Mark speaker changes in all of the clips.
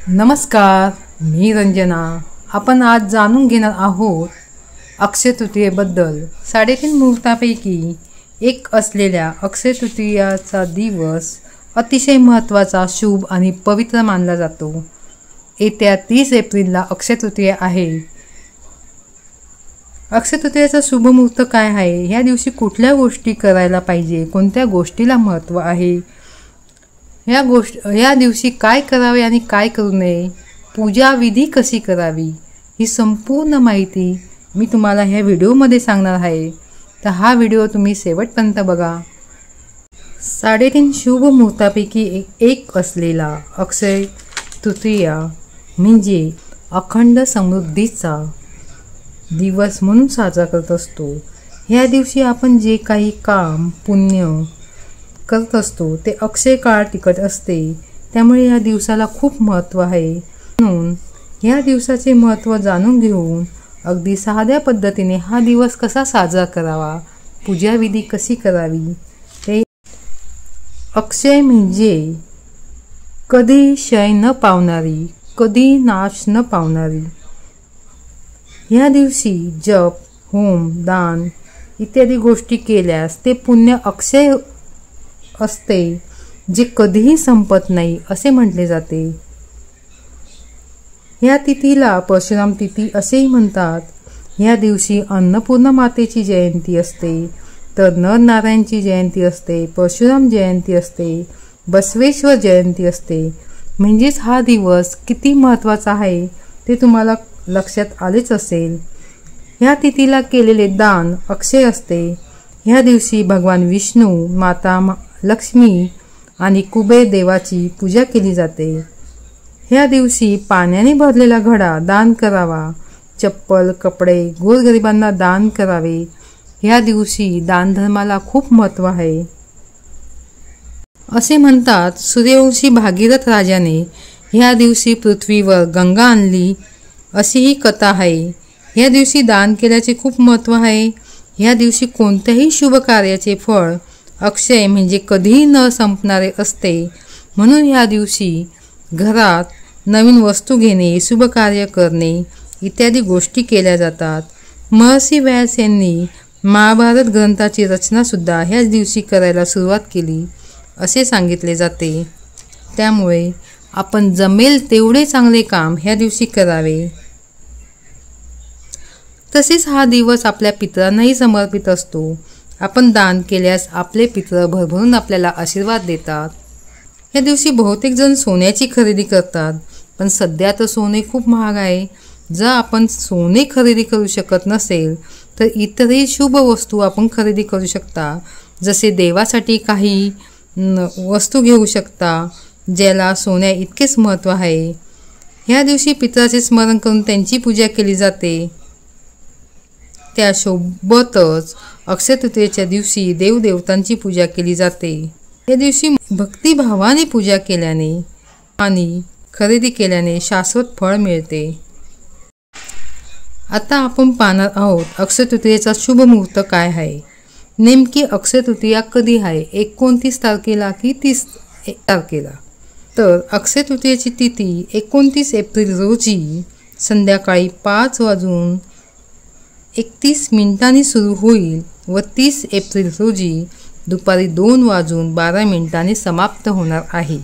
Speaker 1: नमस्कार, मी रंजना। आपण आज जाणून घेणार आहोत अक्षय तृतीयेबद्दल। 3.5 मुहूर्तापैकी एक असलेल्या अक्षय तृतीयाचा दिवस अतिशय महत्त्वाचा, शुभ आणि पवित्र मानला जातो। येत्या 30 एप्रिलला अक्षय तृतीया आहे। अक्षय तृतीयेचा शुभ मुहूर्त काय आहे, या दिवशी कुठल्या गोष्टी करायला पाहिजे, कोणत्या गोष्टीला महत्त्व आहे, या दिवशी काय करावे आणि काय करू नये, पूजा विधी कशी करावी, ही संपूर्ण माहिती मी तुम्हाला ह्या व्हिडिओमध्ये सांगणार आहे। तर हा व्हिडिओ तुम्ही शेवटपर्यंत बघा। 3.5 शुभ मुहूर्तापैकी एक असलेला अक्षय तृतीया म्हणजे अखंड समृद्धीचा दिवस म्हणून साजरा करत असतो। ह्या दिवशी आपण जे काही काम पुण्य करत असतो ते अक्षय काळ टिकत असते, त्यामुळे या दिवसाला खूप महत्त्व आहे। म्हणून या दिवसाचे महत्त्व जाणून घेऊन अगदी साध्या पद्धतीने हा दिवस कसा साजरा करावा, पूजाविधी कशी करावी ते। अक्षय म्हणजे कधी क्षय न पावणारी, कधी नाश न पावणारी। या दिवशी जप, होम, दान इत्यादी गोष्टी केल्यास ते पुण्य अक्षय असते, जे कधीही संपत नाही असे म्हटले जाते। या तिथीला परशुराम तिथी असेही म्हणतात। या दिवशी अन्नपूर्णा मातेची जयंती असते, तर नरनारायणची जयंती असते, परशुराम जयंती असते, बसवेश्वर जयंती असते। म्हणजेच हा दिवस किती महत्त्वाचा आहे ते तुम्हाला लक्षात आलेच असेल। या तिथीला केलेले दान अक्षय असते। ह्या दिवशी भगवान विष्णू, माता लक्ष्मी आणि कुबेर देवाची पूजा केली जाते। ह्या दिवशी पाण्याने भरलेला घडा दान करावा, चप्पल, कपडे गोरगरिबांना दान करावे। ह्या दिवशी दानधर्माला खूप महत्त्व आहे। असे म्हणतात, सूर्यवंशी भागीरथ राजाने ह्या दिवशी पृथ्वीवर गंगा आणली, अशी ही कथा आहे। ह्या दिवशी दान केल्याचे खूप महत्त्व आहे। ह्या दिवशी कोणत्याही शुभ कार्याचे फळ अक्षय म्हणजे कधीही न संपणारे असते। म्हणून ह्या दिवशी घरात नवीन वस्तू घेणे, शुभ कार्य करणे इत्यादी गोष्टी केल्या जातात। महर्षी व्यास यांनी महाभारत ग्रंथाची रचना सुद्धा ह्याच दिवशी करायला सुरुवात केली असे सांगितले जाते। त्यामुळे आपण जमेल तेवढे चांगले काम ह्या दिवशी करावे। तसेच हा दिवस आपल्या पितरांनाही समर्पित असतो। आपण दान केल्यास आपले पितर भरभरून आपल्याला आशीर्वाद देतात। या दिवशी बहुतेक जण सोन्याची खरेदी करतात, पण सध्या तर सोने खूप महाग आहे। जर आपण सोने खरेदी करू शकत नसेल तर इतरही शुभ वस्तू आपण खरेदी करू शकता। जसे देवासाठी काही वस्तू घेऊ शकता, ज्याला सोन्या इतकेच महत्त्व आहे। ह्या दिवशी पितराचे स्मरण करून त्यांची पूजा केली जाते। त्यासोबतच अक्षय तृतीयेच्या दिवशी देवदेवतांची पूजा केली जाते। या दिवशी भक्तिभावाने पूजा केल्याने आणि खरेदी केल्याने शाश्वत फळ मिळते। आता आपण पाहणार आहोत अक्षय तृतीयेचा शुभ मुहूर्त काय आहे। नेमकी अक्षय तृतीया कधी आहे, 29 तारखेला की 30 तारखेला? तर अक्षय तृतीयेची तिथी 29 एप्रिल रोजी संध्याकाळी 5:31 सुरू होईल व 30 एप्रिल रोजी दुपारी 2:12 समाप्त होणार आहे।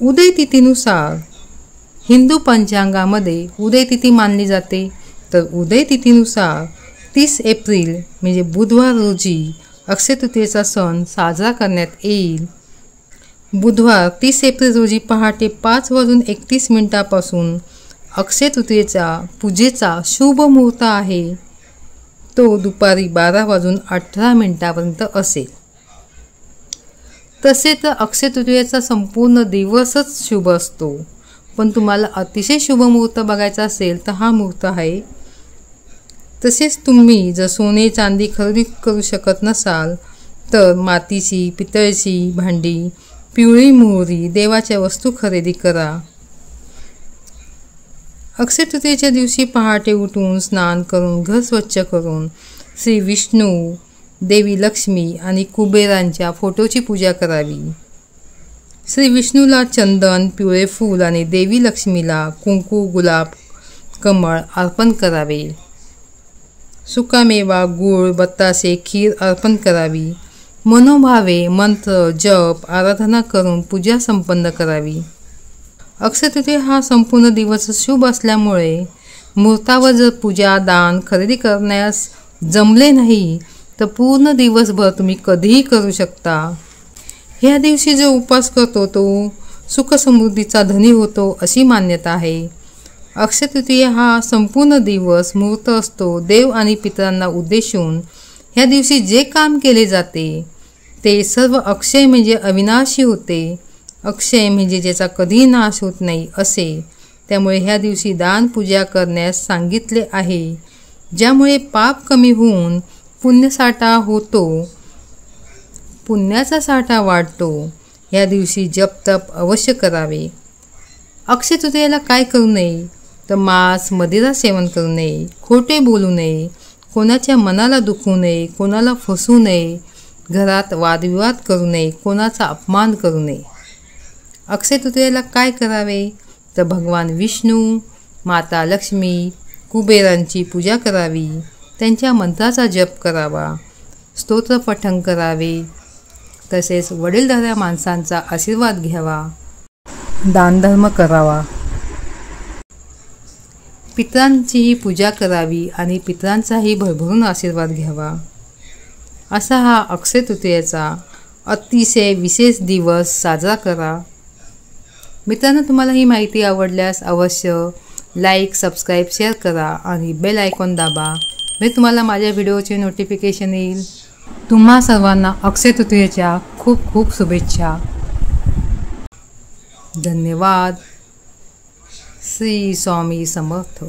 Speaker 1: उदय तिथीनुसार हिंदू पंचांगामध्ये उदय तिथी मानली जाते, तर उदय तिथीनुसार 30 एप्रिल म्हणजे बुधवार रोजी अक्षय तृतीयेचा सण साजरा करण्यात येईल। बुधवार 30 एप्रिल रोजी पहाटे 5:31 अक्षय तृतीयेचा पूजेचा शुभ मुहूर्त आहे, तो दुपारी 12:18 असेल। तसे तर अक्षय तृतीयेचा संपूर्ण दिवसच शुभ असतो, पण तुम्हाला अतिशय शुभ मुहूर्त बघायचा असेल तर हा मुहूर्त आहे। तसेच तुम्ही जर सोने चांदी खरेदी करू शकत नसाल तर मातीची, पितळची भांडी, पिवळी मोहरी, देवाच्या वस्तू खरेदी करा। अक्षय तृतीयेच्या दिवशी पहाटे उठून स्नान करून घर स्वच्छ करून श्री विष्णू, देवी लक्ष्मी आणि कुबेरांच्या फोटोची पूजा करावी। श्री विष्णूला चंदन, पिवळे फूल आणि देवी लक्ष्मीला कुंकू, गुलाब, कमळ अर्पण करावे. सुकामेवा, गूळ, बत्तासे, खीर अर्पण करावी. मनोभावे मंत्र, जप, आराधना करून पूजा संपन्न करावी. अक्षय तृतीया हा संपूर्ण दिवस शुभ असल्यामुळे मुहूर्तावर जर पूजा, दान, खरेदी करण्यास जमले नाही तर पूर्ण दिवसभर तुम्ही कधीही करू शकता. ह्या दिवशी जो उपवास करतो तो सुख समृद्धीचा धनी होतो अशी मान्यता आहे. अक्षय तृतीया हा संपूर्ण दिवस मुहूर्त असतो. देव आणि पितरांना उद्देशून ह्या दिवशी जे काम केले जाते ते सर्व अक्षय म्हणजे अविनाशी होते. अक्षय म्हणजे ज्याचा कधी नाश होत नाही असे. त्यामुळे ह्या दिवशी दान पूजा करण्यास सांगितले आहे, ज्यामुळे पाप कमी होऊन पुण्यसाठा होतो, पुण्याचा साठा वाढतो. या दिवशी जप तप अवश्य करावे. अक्षय तृतीयेला काय करू नये तर मांस, मदिरा सेवन करू नये, खोटे बोलू नये, कोणाच्या मनाला दुखवू नये, कोणाला फसवू नये, घरात वादविवाद करू नये, कोणाचा अपमान करू नये. अक्षय तृतीयेला काय करावे तर भगवान विष्णू, माता लक्ष्मी, कुबेरांची पूजा करावी. त्यांच्या मंत्राचा जप करावा, स्तोत्र पठण करावे. तसेच वडीलधाऱ्या माणसांचा आशीर्वाद घ्यावा, दानधर्म करावा. पितरांचीही पूजा करावी आणि पितरांचाही भरभरून आशीर्वाद घ्यावा. असा हा अक्षय तृतीयेचा अतिशय विशेष दिवस साजरा करा. मित्रांनो, तुम्हाला ही माहिती आवडल्यास अवश्य लाईक, सबस्क्राईब, शेअर करा आणि बेल आयकॉन दाबा, म्हणजे तुम्हाला माझ्या व्हिडिओचे नोटिफिकेशन येईल. तुम्हा सर्वांना अक्षय तृतीयेच्या खूप खूप शुभेच्छा. धन्यवाद. श्री स्वामी समर्थ.